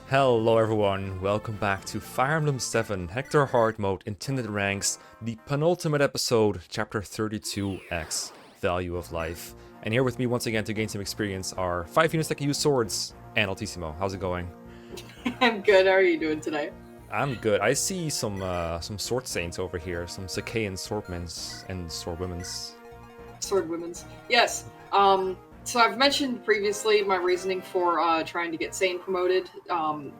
Hello everyone, welcome back to Fire Emblem 7 Hector Mode Intended Ranks, the penultimate episode, Chapter 32x, Value of Life. And here with me once again to gain some experience are 5 units that can use swords, and Altissimo. How's it going? I'm good, how are you doing today? I'm good. I see some sword saints over here, some Sacaean swordmen's and swordwomen's. Swordwomen's. Yes. So I've mentioned previously my reasoning for trying to get Sane promoted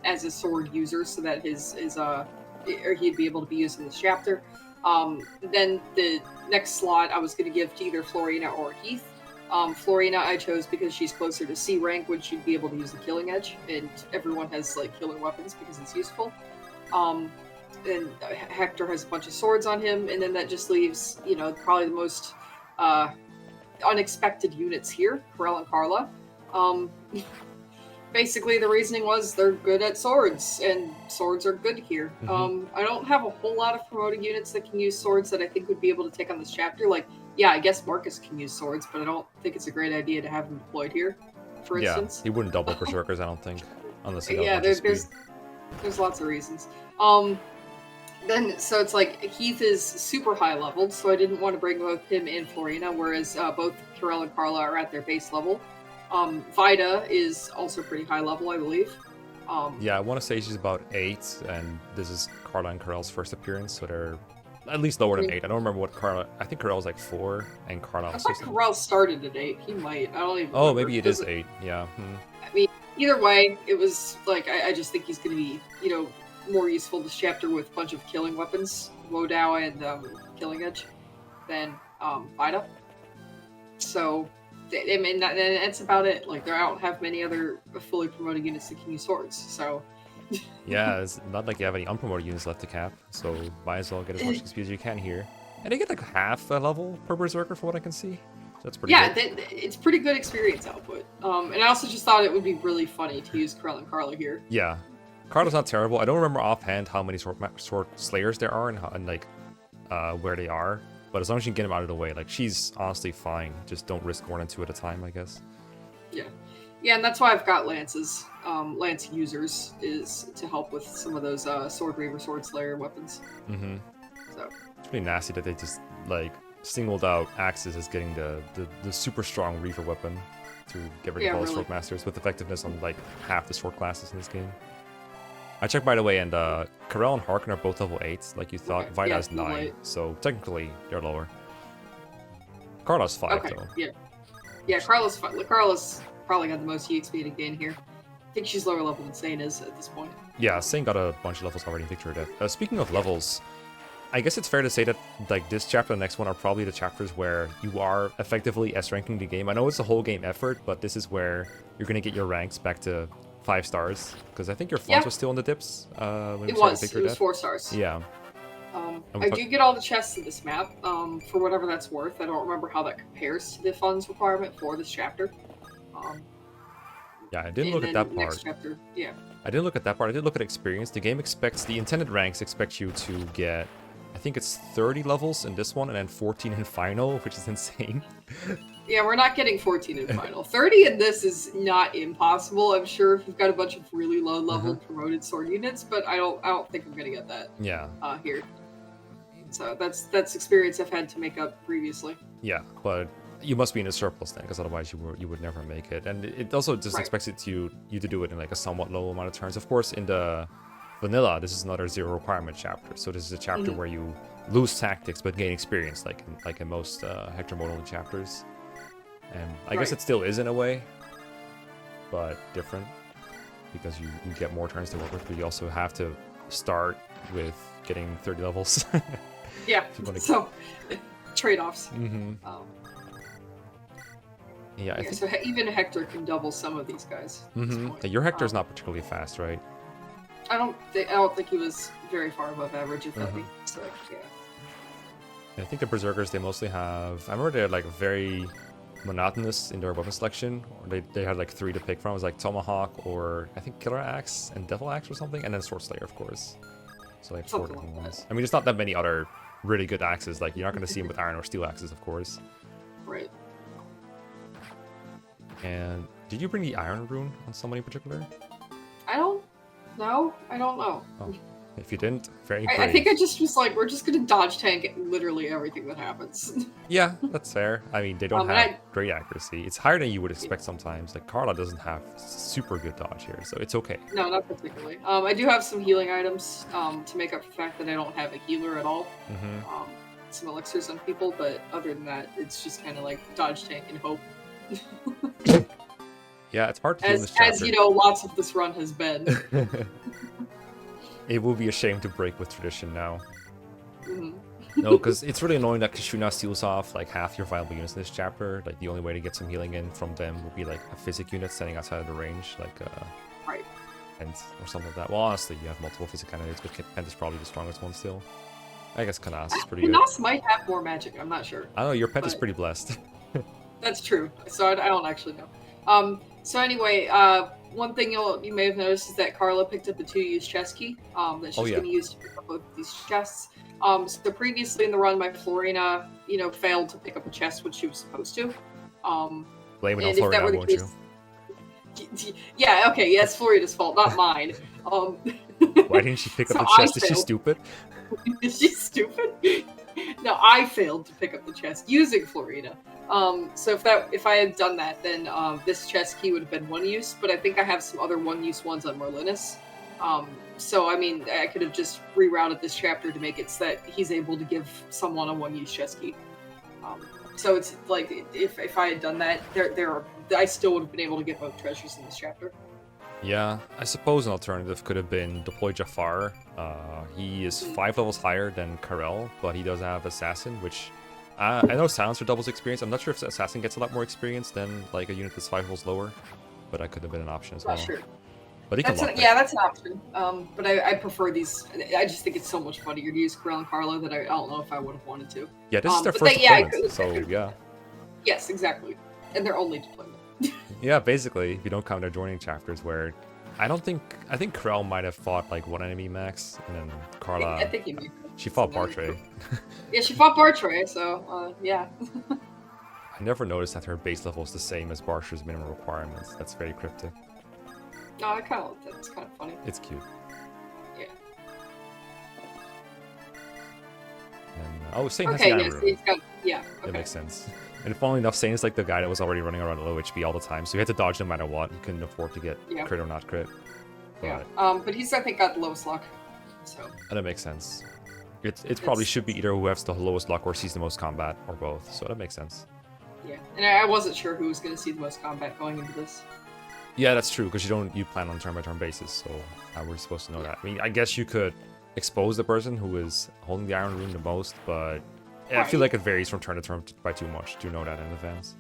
as a sword user, so that he'd be able to be used in this chapter. Then the next slot I was going to give to either Florina or Heath. Florina I chose because she's closer to C rank, which she'd be able to use the Killing Edge, and everyone has like killer weapons because it's useful. And Hector has a bunch of swords on him, and then that just leaves, probably the most unexpected units here, Corel and Carla. Basically, the reasoning was they're good at swords, and swords are good here. I don't have a whole lot of promoted units that can use swords that I think would be able to take on this chapter. Like, yeah, I guess Marcus can use swords, but I don't think it's a great idea to have him deployed here, for instance. Yeah, he wouldn't double Berserkers, I don't think, unless he got yeah, a bunch of speed. there's lots of reasons. So it's like Heath is super high leveled, so I didn't want to bring both him and Florina, whereas both Corel and Carla are at their base level. Vida is also pretty high level, I believe. Yeah, I want to say she's about 8, and this is Carla and Corel's first appearance, so they're at least lower than 8. I don't remember what Carla... I think Corel's like 4, and Carla... I thought Corel started at 8. He might. I don't even Oh, remember. maybe it is 8, yeah. I mean, either way, it was like, I just think he's going to be, more useful this chapter with a bunch of killing weapons, Wodao and Killing Edge, than Vida. So, I mean, that's about it. Like, I don't have many other fully promoted units that can use swords, so... Yeah, it's not like you have any unpromoted units left to cap, so might as well get as much XP as you can here. And they get like half a level per Berserker for what I can see. So that's pretty good. It's pretty good experience output. And I also just thought it would be really funny to use Corel and Carla here. Yeah. Carla's not terrible. I don't remember offhand how many sword slayers there are and where they are. But as long as you can get them out of the way, like, she's honestly fine. Just don't risk more than 2 at a time, I guess. Yeah. Yeah, and that's why I've got lances. Lance users is to help with some of those Sword Reaver, Sword Slayer weapons. So it's pretty nasty that they just, like, singled out axes as getting the super strong Reaver weapon to get rid of all the Swordmasters with effectiveness on, like, half the sword classes in this game. I checked, by the way, and Corel and Harkin are both level 8, like you thought. Okay. Vida is 9, so technically they're lower. Carla's 5, though. Yeah, Carla's probably got the most EXP to gain here. I think she's lower level than Sane is at this point. Yeah, Sane got a bunch of levels already in Victory Death. Speaking of levels, I guess it's fair to say that like this chapter and the next one are probably the chapters where you are effectively S-ranking the game. I know it's a whole game effort, but this is where you're going to get your ranks back to 5 stars, because I think your fonts was still in the dips when it was 4 stars. Yeah. I do get all the chests in this map, for whatever that's worth. I don't remember how that compares to the funds requirement for this chapter. Yeah, I didn't look at that part. Next chapter, yeah. I didn't look at that part. I did look at experience. The game expects, the intended ranks expect you to get, I think it's 30 levels in this one, and then 14 in final, which is insane. Yeah, we're not getting 14 in final. 30 in this is not impossible. I'm sure if you've got a bunch of really low level promoted sword units, but I don't think I'm gonna get that. Yeah. Here. So that's experience I've had to make up previously. Yeah, but you must be in a surplus then, because otherwise you would never make it. And it also just expects you to do it in like a somewhat low amount of turns. Of course, in the vanilla, this is another 0 requirement chapter. So this is a chapter where you lose tactics but gain experience, like in most Hector Mode only chapters. And I guess it still is in a way, but different, because you get more turns to work with, but you also have to start with getting 30 levels. Yeah, so trade-offs. So even Hector can double some of these guys. Your Hector's not particularly fast, right? I don't think he was very far above average of FE. So yeah. I think the Berserkers, they mostly have... I remember they're like very monotonous in their weapon selection. They had like 3 to pick from. It was like Tomahawk, or I think Killer Axe and Devil Axe or something, and then Sword Slayer, of course. So like 4 different ones. I mean, there's not that many other really good axes. Like, you're not going to see them with iron or steel axes, of course. Right. And did you bring the Iron Rune on somebody in particular? I don't No, I don't know. Oh, if you didn't, very brave. I think I just was like, we're just gonna dodge tank literally everything that happens. Yeah, that's fair. I mean, they don't and have great accuracy. It's higher than you would expect sometimes. Like, Carla doesn't have super good dodge here, so it's okay. No, not particularly. I do have some healing items to make up for the fact that I don't have a healer at all. Mm-hmm. Some elixirs on people, but other than that, it's just kind of like dodge tank and hope. Yeah, it's hard to do in this chapter. As you know, lots of this run has been. It will be a shame to break with tradition now. Mm-hmm. No, because it's really annoying that Kishuna steals off like half your viable units in this chapter. Like, the only way to get some healing in from them would be like a physic unit standing outside of the range, like right. Pent or something like that. Well, honestly, you have multiple physic candidates, but Pent is probably the strongest one still. I guess Kanas is pretty good. Kanas might have more magic, I'm not sure. I don't know, your Pent is pretty blessed. That's true, so I don't actually know. So anyway, one thing you may have noticed is that Carla picked up the 2-use chest key that she's going to use to pick up both of these chests. So previously in the run, my Florina, failed to pick up a chest when she was supposed to. Blame it on Florina, won't you? Yeah, okay, yeah, it's Florina's fault, not mine. Why didn't she pick up the chest? Is she stupid? Is she stupid? No, I failed to pick up the chest using Florina. So if I had done that, then this chest key would have been 1-use, but I think I have some other 1-use ones on Linus. So, I mean, I could have just rerouted this chapter to make it so that he's able to give someone a 1-use chest key. So it's like, if I had done that, I still would have been able to get both treasures in this chapter. Yeah, I suppose an alternative could have been deploy Jafar. He is 5 levels higher than Karel, but he does have Assassin, which I know Silencer doubles experience. I'm not sure if Assassin gets a lot more experience than like a unit that's 5 levels lower, but that could have been an option as well. Not sure. But he can that's an option. But I prefer these. I just think it's so much funnier to use Karel and Carla that I don't know if I would have wanted to. Yeah, this is their first deployment, so yeah. Yes, exactly. And their only deployment. Yeah, basically, if you don't count their joining chapters, where I think Karel might have fought like one enemy max, and then Carla. I think he she fought Bartre. Yeah, she fought Bartre, so yeah. I never noticed that her base level is the same as Bartre's minimum requirements. That's very cryptic. No, that's kind of funny. It's cute. Yeah. And, Sane has okay, the yes, room. yeah. Okay. That makes sense. And funnily enough, Sane is like the guy that was already running around at low HP all the time, so he had to dodge no matter what. He couldn't afford to get crit or not crit. But, yeah. But he's I think got the lowest luck. So. And that makes sense. It probably should be either who has the lowest luck or sees the most combat, or both. So that makes sense. Yeah, and I wasn't sure who was going to see the most combat going into this. Yeah, that's true, because you plan on turn-by-turn basis, so how were you supposed to know that? I mean, I guess you could expose the person who is holding the Iron Rune the most, but I feel like it varies from turn to turn by too much to know that in advance.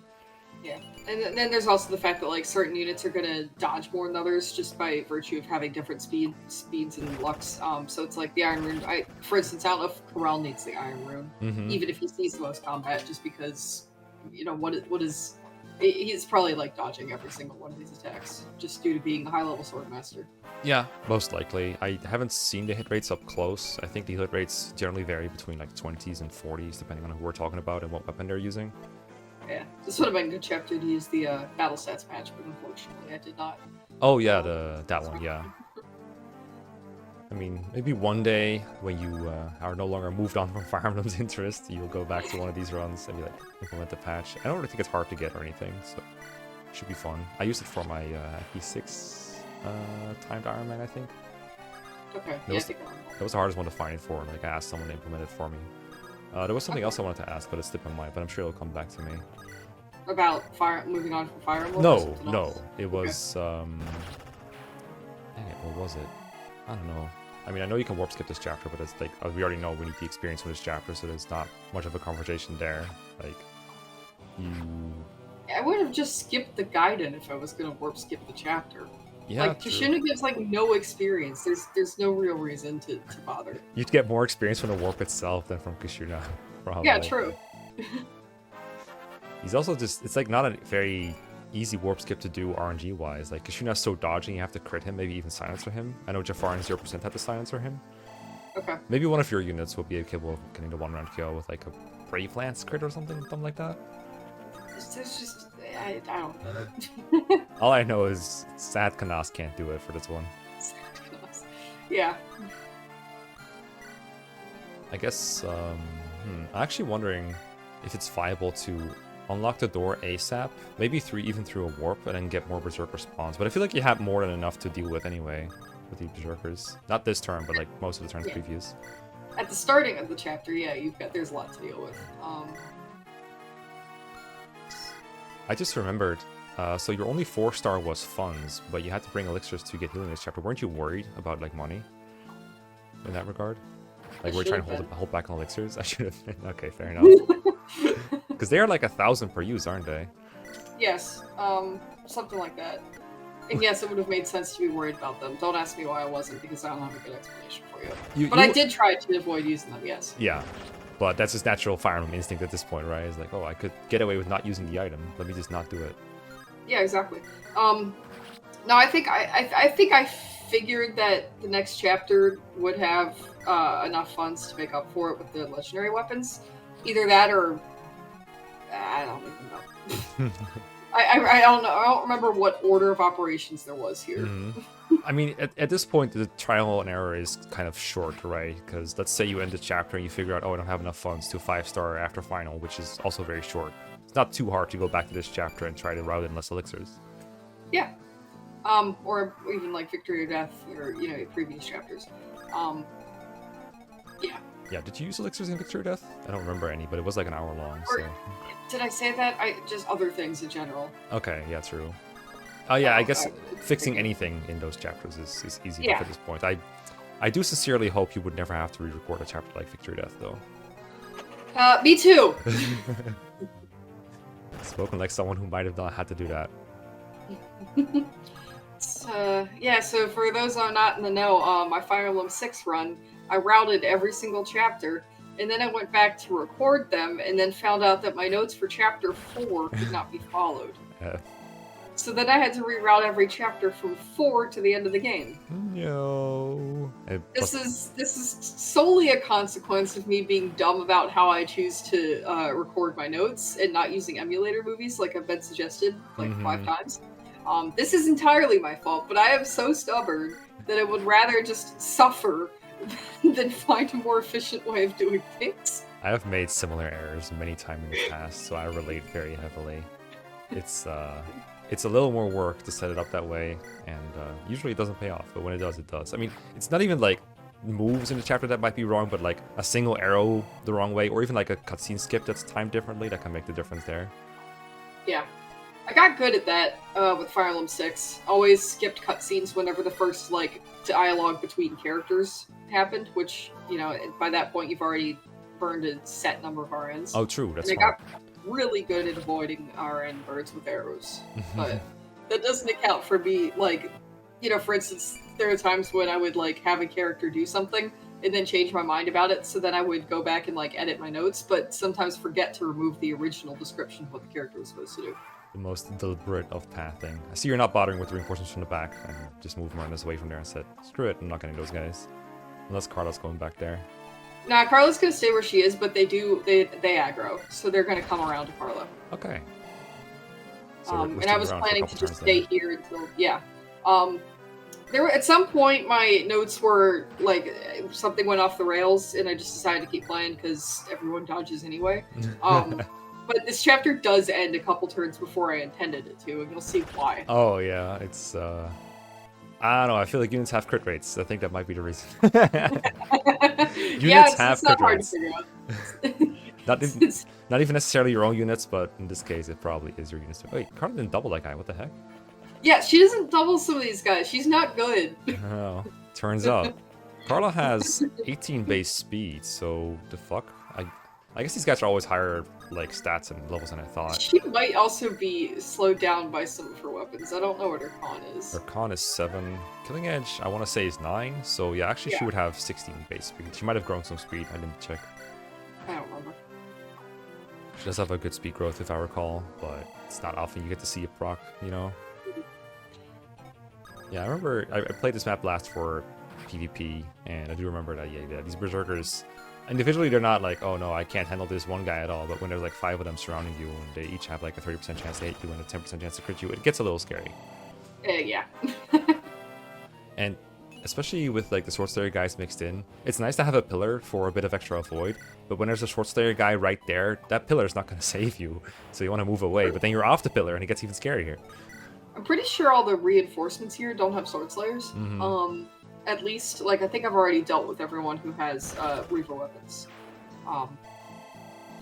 Yeah, and then there's also the fact that like certain units are going to dodge more than others just by virtue of having different speeds and lucks. So it's like the Iron Rune. For instance, I don't know if Karel needs the Iron Rune, even if he sees the most combat, just because he's probably like dodging every single one of these attacks just due to being a high-level Swordmaster. Yeah, most likely. I haven't seen the hit rates up close. I think the hit rates generally vary between like 20s and 40s, depending on who we're talking about and what weapon they're using. Yeah, this would have been a good chapter to use the battle stats match, but unfortunately I did not. Oh yeah, that one, yeah. I mean, maybe one day when you are no longer moved on from Fire Emblem's interest, you'll go back to one of these runs and be like, implement the patch. I don't really think it's hard to get or anything, so it should be fun. I used it for my FE6 timed Iron Man, I think. Okay, that was the hardest one to find it for. Like, I asked someone to implement it for me. There was something else I wanted to ask, but it slipped my mind, but I'm sure it'll come back to me. About moving on from Fire Emblem? No. It was, dang it, what was it? I don't know. I mean, I know you can warp skip this chapter, but it's like, we already know we need the experience from this chapter, so there's not much of a conversation there. Like, I would have just skipped the Gaiden if I was going to warp skip the chapter. Yeah, like, Kishuna gives, like, no experience. There's no real reason to bother. You'd get more experience from the warp itself than from Kishuna, probably. Yeah, true. He's also just, it's like not a very easy warp skip to do RNG-wise. Like, Kishuna's so dodging, you have to crit him, maybe even silencer him. I know Jafar and 0% have to silencer him. Okay. Maybe one of your units will be capable of getting the one-round kill with, like, a Brave Lance crit or something like that. It's just, I don't know. All I know is Sad Kanas can't do it for this one. Yeah. I guess, I'm actually wondering if it's viable to unlock the door ASAP, maybe even through a warp, and then get more Berserker spawns. But I feel like you have more than enough to deal with anyway, with the Berserkers. Not this turn, but like most of the turns previous. At the starting of the chapter, yeah, there's a lot to deal with. I just remembered, so your only 4-star was funds, but you had to bring elixirs to get healing this chapter. Weren't you worried about like money in that regard? Like we're trying to hold back on elixirs? I should have been. Okay, fair enough. Because they are like 1,000 per use, aren't they? Yes, something like that. And yes, it would have made sense to be worried about them. Don't ask me why I wasn't, because I don't have a good explanation for you. But I did try to avoid using them, yes. Yeah, but that's just natural Fire Emblem instinct at this point, right? It's like, oh, I could get away with not using the item. Let me just not do it. Yeah, exactly. No, I think I figured that the next chapter would have enough funds to make up for it with the legendary weapons. Either that or I don't even know. I don't know. I don't remember what order of operations there was here. Mm-hmm. I mean, at this point, the trial and error is kind of short, right? Because let's say you end the chapter and you figure out, oh, I don't have enough funds to 5-star after final, which is also very short. It's not too hard to go back to this chapter and try to route in less elixirs. Yeah. Or even like Victory or Death, or previous chapters. Yeah. Yeah, did you use elixirs in Victory or Death? I don't remember any, but it was like an hour long, so... Did I say that? Just other things in general. Okay, yeah, true. Oh yeah, I guess fixing anything in those chapters is easy enough at this point. I do sincerely hope you would never have to re-record a chapter like Victory or Death, though. Me too! Spoken like someone who might have not had to do that. Yeah, so for those who are not in the know, my Fire Emblem 6 run, I routed every single chapter, and then I went back to record them, and then found out that my notes for chapter 4 could not be followed. So then I had to reroute every chapter from 4 to the end of the game. No. This is solely a consequence of me being dumb about how I choose to record my notes and not using emulator movies like I've been suggested like 5 times. This is entirely my fault, but I am so stubborn that I would rather just suffer than find a more efficient way of doing things. I have made similar errors many times in the past, so I relate very heavily. It's a little more work to set it up that way, and usually it doesn't pay off, but when it does, it does. I mean, it's not even like moves in the chapter that might be wrong, but like a single arrow the wrong way, or even like a cutscene skip that's timed differently, that can make the difference there. Yeah. I got good at that with Fire Emblem 6. Always skipped cutscenes whenever the first, like, dialogue between characters happened, which, by that point you've already burned a set number of RNs. Oh, true, that's and I got really good at avoiding RN birds with arrows. But that doesn't account for me, like, for instance, there are times when I would, like, have a character do something and then change my mind about it, so then I would go back and, like, edit my notes, but sometimes forget to remove the original description of what the character was supposed to do. The most deliberate of pathing. I see you're not bothering with reinforcements from the back, and just moved Martinez away from there and said, screw it, I'm not getting those guys. Unless Carla's going back there. Nah, Carla's gonna stay where she is, but they aggro, so they're gonna come around to Carla. Okay. So and I was planning to just stay here until, at some point my notes were, like, something went off the rails, and I just decided to keep playing because everyone dodges anyway. But this chapter does end a couple turns before I intended it to, and you'll see why. Oh, yeah, it's, I don't know, I feel like units have crit rates. I think that might be the reason. Units have crit rates. Not even necessarily your own units, but in this case, it probably is your units. Wait, Carla didn't double that guy, what the heck? Yeah, she doesn't double some of these guys. She's not good. Oh, turns out. Carla has 18 base speed, so the fuck? I guess these guys are always higher, like, stats and levels than I thought. She might also be slowed down by some of her weapons. I don't know what her con is. Her con is 7. Killing Edge, I want to say, is 9. So, yeah, actually, she would have 16 base speed. She might have grown some speed. I didn't check. I don't remember. She does have a good speed growth, if I recall, but it's not often you get to see it proc, Yeah, I remember I played this map last for PvP, and I do remember that, yeah, these Berserkers... Individually, they're not like, oh no, I can't handle this one guy at all, but when there's like 5 of them surrounding you, and they each have like a 30% chance to hit you and a 10% chance to crit you, it gets a little scary. Yeah. And especially with like the Sword Slayer guys mixed in, it's nice to have a pillar for a bit of extra avoid. But when there's a Sword Slayer guy right there, that pillar is not going to save you. So you want to move away, but then you're off the pillar and it gets even scarier. I'm pretty sure all the reinforcements here don't have Sword Slayers. At least, like, I think I've already dealt with everyone who has Reaver weapons.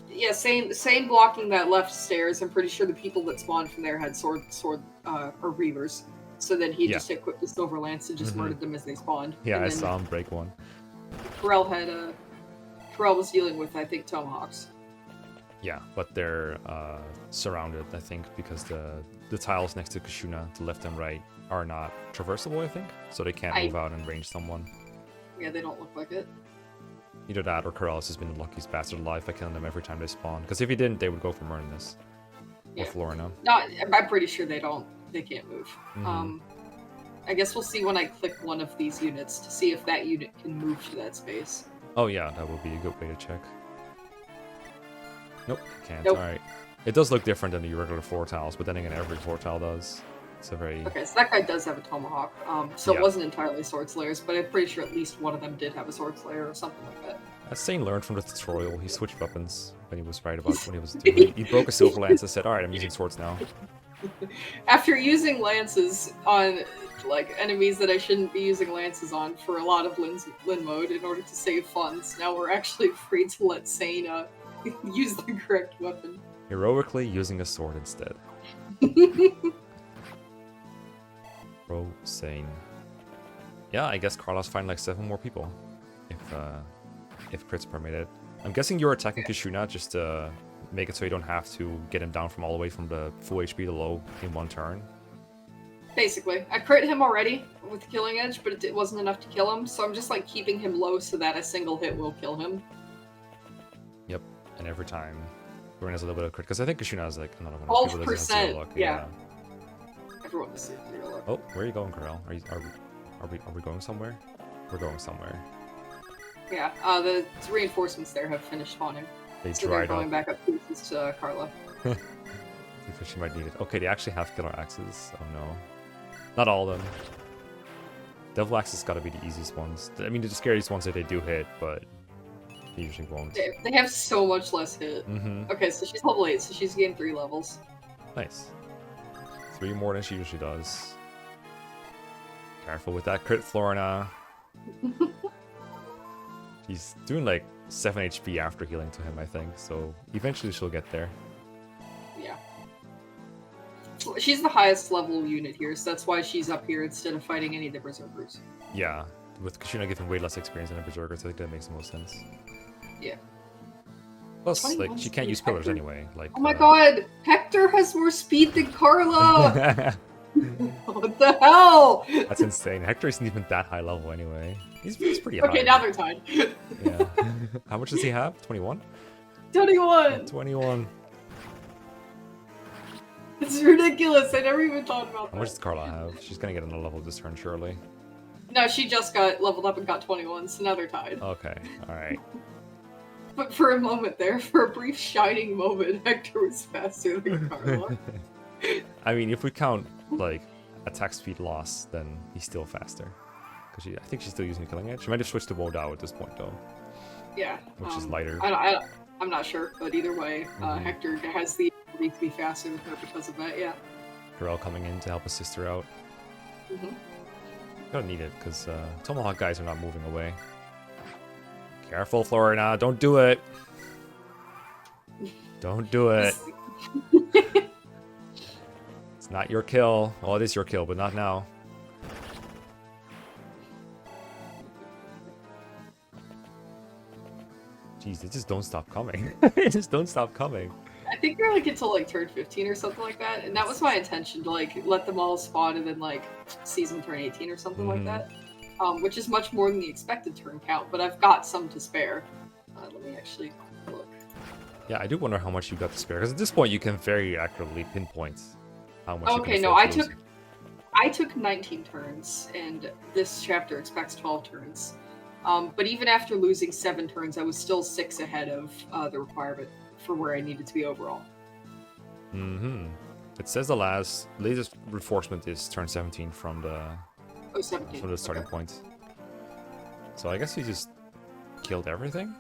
Yeah, same blocking that left stairs. I'm pretty sure the people that spawned from there had sword or Reavers. So then he just equipped the Silver Lance and just murdered them as they spawned. Yeah, and I saw him break one. Karel was dealing with, I think, Tomahawks. Yeah, but they're surrounded, I think, because the tiles next to Kishuna, to left and right, are not traversable, I think. So they can't move out and range someone. Yeah, they don't look like it. Either that or Corrales has been the luckiest bastard alive by killing them every time they spawn. Because if he didn't, they would go for Murnus. Or Florina. No, I'm pretty sure they can't move. I guess we'll see when I click one of these units to see if that unit can move to that space. Oh yeah, that would be a good way to check. Nope, can't. Nope. Alright. It does look different than the regular floor tiles, but then again, every floor tile does. It's a very... Okay, so that guy does have a Tomahawk. So it wasn't entirely Sword Slayers, but I'm pretty sure at least one of them did have a Sword Slayer or something like that. As Sane learned from the tutorial, he switched weapons when he was right about what he was doing. He broke a Silver Lance and said, alright, I'm using swords now. After using lances on, like, enemies that I shouldn't be using lances on for a lot of Lin mode in order to save funds, now we're actually free to let Sane use the correct weapon. Heroically using a sword instead. Bro, Sane. Yeah, I guess Carlos find like 7 more people. If crits permitted. I'm guessing you're attacking Kishuna just to make it so you don't have to get him down from all the way from the full HP to low in one turn. Basically. I crit him already with Killing Edge, but it wasn't enough to kill him, so I'm just like keeping him low so that a single hit will kill him. Yep, and every time Lauren has a little bit of crit, because I think Kishuna has like another one. 12%, yeah. Everyone is zero luck. Oh, where are you going, Corel? Are we going somewhere? We're going somewhere. Yeah, the reinforcements there have finished spawning. So they're going back up to Carla. I think she might need it. Okay, they actually have killer axes. Oh no. Not all of them. Devil axes gotta be the easiest ones. I mean, the scariest ones that they do hit, but they usually won't. They have so much less hit. Okay, so she's level 8, so she's gained 3 levels. Nice. 3 more than she usually does. Careful with that crit, Florina. She's doing like 7 HP after healing to him, I think, so eventually she'll get there. Yeah. She's the highest level unit here, so that's why she's up here instead of fighting any of the Berserkers. Yeah, with Kishuna giving way less experience than the Berserkers, I think that makes the most sense. Yeah. Plus, like, she can't use pillars anyway. Like, oh my god! Hector has more speed than Carla! What the hell? That's insane. Hector isn't even that high level anyway. He's pretty high. Okay, now they're tied. Yeah. How much does he have? 21? 21! 21. It's ridiculous. I never even thought about that. How much does Carla have? She's gonna get another level this turn, surely. No, she just got leveled up and got 21, so now they're tied. Okay, alright. But for a moment there, for a brief shining moment, Hector was faster than Carla. I mean, if we count, like, attack speed loss, then he's still faster. Because I think she's still using the Killing Edge. She might have switched to Wodao at this point, though. Yeah. Which is lighter. I'm not sure, but either way, Hector has the ability to be faster than her because of that, yeah. Corel coming in to help his sister out. Gotta need it, because Tomahawk guys are not moving away. Careful, Florina, don't do it! Don't do it! It's not your kill. Well, it is your kill, but not now. Jeez, they just don't stop coming. They just don't stop coming. I think they're like until like turn 15 or something like that, and that was my intention to like let them all spawn and then like season turn 18 or something like that, which is much more than the expected turn count. But I've got some to spare. Let me actually look. Yeah, I do wonder how much you got to spare, because at this point you can very accurately pinpoint how much. Okay, no, I took 19 turns, and this chapter expects 12 turns. But even after losing 7 turns, I was still 6 ahead of the requirement for where I needed to be overall. It says the latest reinforcement is turn 17 from the Oh, 17. From the starting Okay. point. So I guess you just killed everything?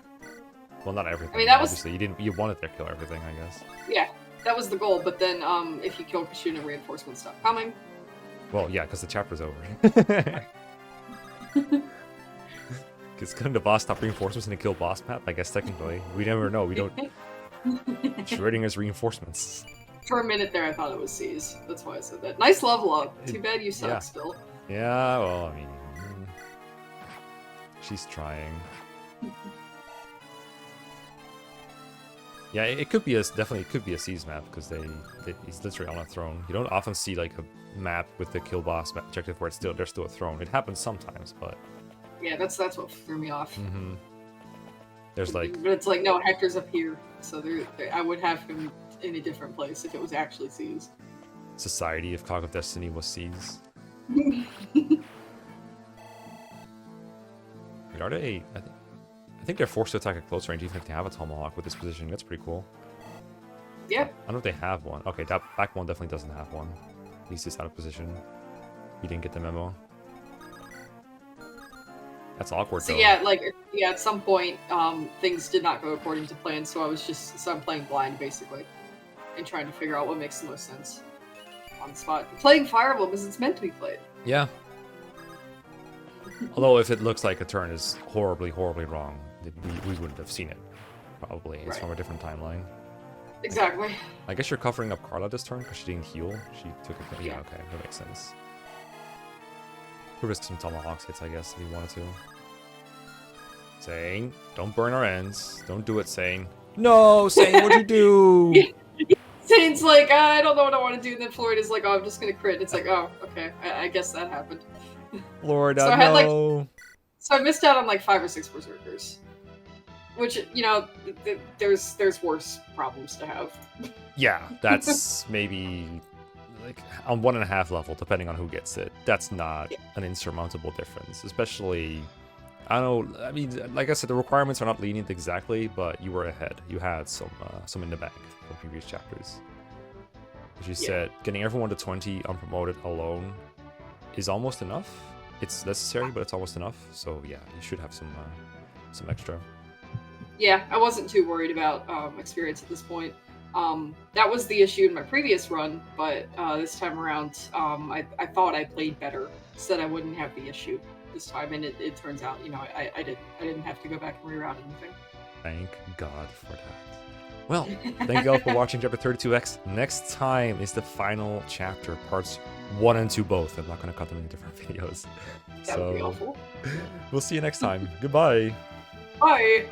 Well, not everything. I mean, that was- obviously you wanted to kill everything, I guess. Yeah, that was the goal. But then, if you kill Kishuna, reinforcements stop coming. Well, yeah, because the chapter's over. Because couldn't the boss stop reinforcements and then kill boss map? I guess technically. We never know. We don't. Schrodinger's reinforcements. For a minute there, I thought it was C's. That's why I said that. Nice level up. Too bad you suck yeah. still. Yeah, well, I mean. She's trying. Yeah, it could be definitely could be a C's map because he's literally on a throne. You don't often see like a map with the kill boss objective where there's still a throne. It happens sometimes, but Yeah, that's what threw me off. there's like But it's like, no, Hector's up here, so I would have him in a different place if it was actually C's. Society if Cog of Destiny was C's. Wait, are they? I think they're forced to attack at close range even if they have a tomahawk with this position. That's pretty cool. Yeah. I don't know if they have one. Okay, that back one definitely doesn't have one. He's just out of position. He didn't get the memo. That's awkward So though. yeah, at some point, things did not go according to plan, so I'm playing blind basically, and trying to figure out what makes the most sense on the spot. Playing Fire Emblem because it's meant to be played. Yeah. Although if it looks like a turn is horribly, horribly wrong, we wouldn't have seen it. Probably. It's Right. from a different timeline. Exactly. I guess you're covering up Carla this turn because she didn't heal. She took a... Yeah, Yeah. okay. That makes sense. Could risk some tomahawks hits, I guess, if you wanted to. Saying, don't burn our ends. Don't do it, Sane. No, Sane, what'd you do? Sane's like, I don't know what I want to do, and then Floyd is like, oh, I'm just gonna crit. It's like, oh, okay, I guess that happened. Lord, So I had, like- no. So I missed out on like 5 or 6 berserkers, which there's worse problems to have. Yeah, that's maybe like on 1.5 level, depending on who gets it. That's not an insurmountable difference, especially. I don't know. I mean, like I said, the requirements are not lenient exactly, but you were ahead. You had some in the bank from previous chapters. As you said, getting everyone to 20 unpromoted alone is almost enough. It's necessary, but it's almost enough. So yeah, you should have some extra. Yeah, I wasn't too worried about experience at this point. That was the issue in my previous run, but this time around, I thought I played better, so that I wouldn't have the issue this time, and it turns out, I didn't have to go back and reroute anything. Thank God for that. Well, thank you all for watching Chapter 32X. Next time is the final chapter, parts 1 and 2 both. I'm not going to cut them into different videos. That would be awful. We'll see you next time. Goodbye. Bye!